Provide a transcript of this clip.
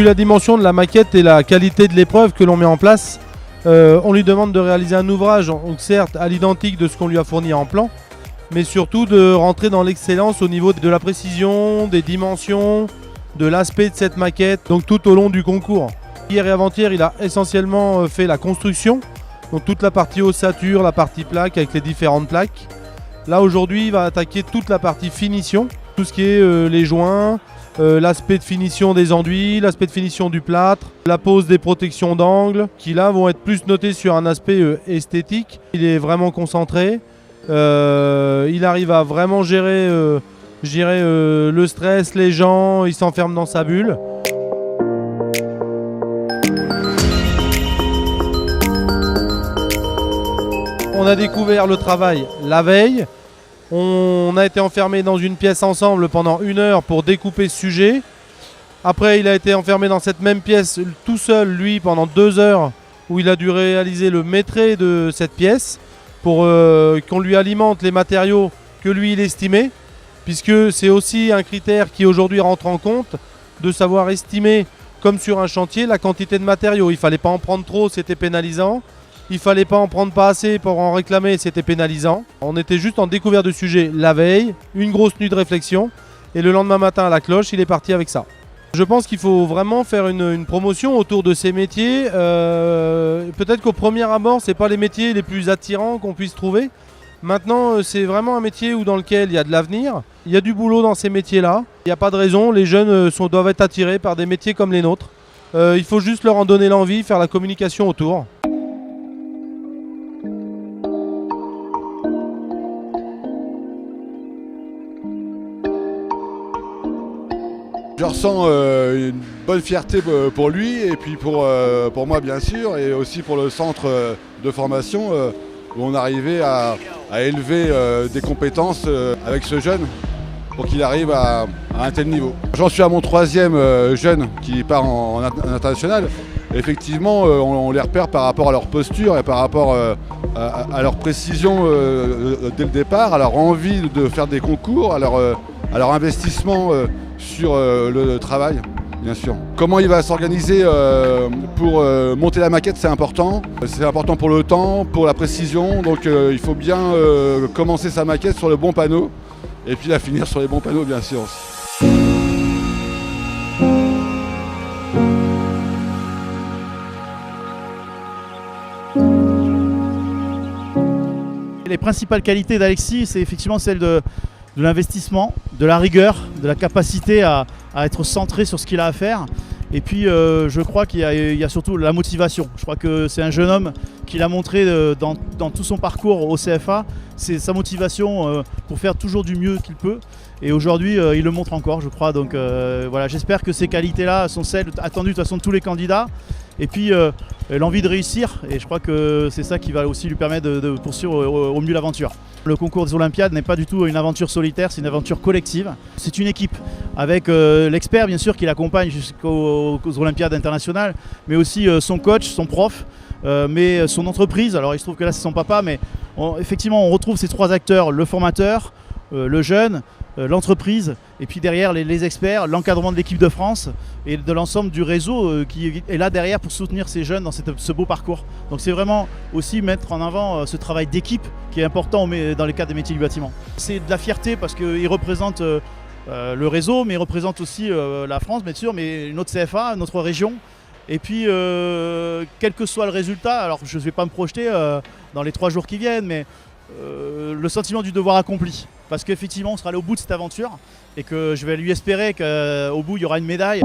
Vu la dimension de la maquette et la qualité de l'épreuve que l'on met en place, on lui demande de réaliser un ouvrage, donc certes à l'identique de ce qu'on lui a fourni en plan, mais surtout de rentrer dans l'excellence au niveau de la précision, des dimensions, de l'aspect de cette maquette, donc tout au long du concours. Hier et avant-hier, il a essentiellement fait la construction, donc toute la partie ossature, la partie plaque avec les différentes plaques. Là aujourd'hui, il va attaquer toute la partie finition, tout ce qui est les joints, l'aspect de finition des enduits, l'aspect de finition du plâtre, la pose des protections d'angle, qui là vont être plus notés sur un aspect esthétique. Il est vraiment concentré, il arrive à vraiment gérer le stress, les gens, il s'enferme dans sa bulle. On a découvert le travail la veille. On a été enfermé dans une pièce ensemble pendant 1 heure pour découper ce sujet. Après, il a été enfermé dans cette même pièce tout seul, lui, pendant 2 heures, où il a dû réaliser le maîtrise de cette pièce pour qu'on lui alimente les matériaux que lui, il estimait, puisque c'est aussi un critère qui aujourd'hui rentre en compte, de savoir estimer, comme sur un chantier, la quantité de matériaux. Il ne fallait pas en prendre trop, c'était pénalisant. Il ne fallait pas en prendre pas assez pour en réclamer, c'était pénalisant. On était juste en découverte de sujet la veille, une grosse nuit de réflexion, et le lendemain matin à la cloche, il est parti avec ça. Je pense qu'il faut vraiment faire une promotion autour de ces métiers. Peut-être qu'au premier abord, ce n'est pas les métiers les plus attirants qu'on puisse trouver. Maintenant, c'est vraiment un métier dans lequel il y a de l'avenir. Il y a du boulot dans ces métiers-là. Il n'y a pas de raison, les jeunes doivent être attirés par des métiers comme les nôtres. Il faut juste leur en donner l'envie, faire la communication autour. Je ressens une bonne fierté pour lui et puis pour moi bien sûr, et aussi pour le centre de formation où on arrivait à élever des compétences avec ce jeune pour qu'il arrive à un tel niveau. J'en suis à mon 3e jeune qui part en international. Effectivement, on les repère par rapport à leur posture et par rapport à leur précision dès le départ, à leur envie de faire des concours, à leur investissement sur le travail, bien sûr. Comment il va s'organiser pour monter la maquette, c'est important. C'est important pour le temps, pour la précision. Donc il faut bien commencer sa maquette sur le bon panneau et puis la finir sur les bons panneaux, bien sûr. Les principales qualités d'Alexis, c'est effectivement celle de l'investissement, de la rigueur, de la capacité à être centré sur ce qu'il a à faire. Et puis je crois qu'il y a surtout la motivation. Je crois que c'est un jeune homme qui l'a montré dans tout son parcours au CFA. C'est sa motivation pour faire toujours du mieux qu'il peut. Et aujourd'hui, il le montre encore, je crois. Donc voilà, j'espère que ces qualités-là sont celles attendues de toute façon de tous les candidats. Et puis l'envie de réussir, et je crois que c'est ça qui va aussi lui permettre de poursuivre au mieux l'aventure. Le concours des Olympiades n'est pas du tout une aventure solitaire, c'est une aventure collective. C'est une équipe avec l'expert bien sûr qui l'accompagne jusqu'aux Olympiades internationales, mais aussi son coach, son prof, mais son entreprise. Alors il se trouve que là c'est son papa, mais effectivement on retrouve ces 3 acteurs, le formateur, le jeune, l'entreprise, et puis derrière les experts, l'encadrement de l'équipe de France et de l'ensemble du réseau qui est là derrière pour soutenir ces jeunes dans ce beau parcours. Donc c'est vraiment aussi mettre en avant ce travail d'équipe qui est important dans les cas des métiers du bâtiment. C'est de la fierté parce qu'il représente le réseau, mais il représente aussi la France bien sûr, mais notre CFA, notre région. Et puis quel que soit le résultat, alors je ne vais pas me projeter dans les 3 jours qui viennent, mais le sentiment du devoir accompli. Parce qu'effectivement, on sera allé au bout de cette aventure et que je vais lui espérer qu'au bout, il y aura une médaille.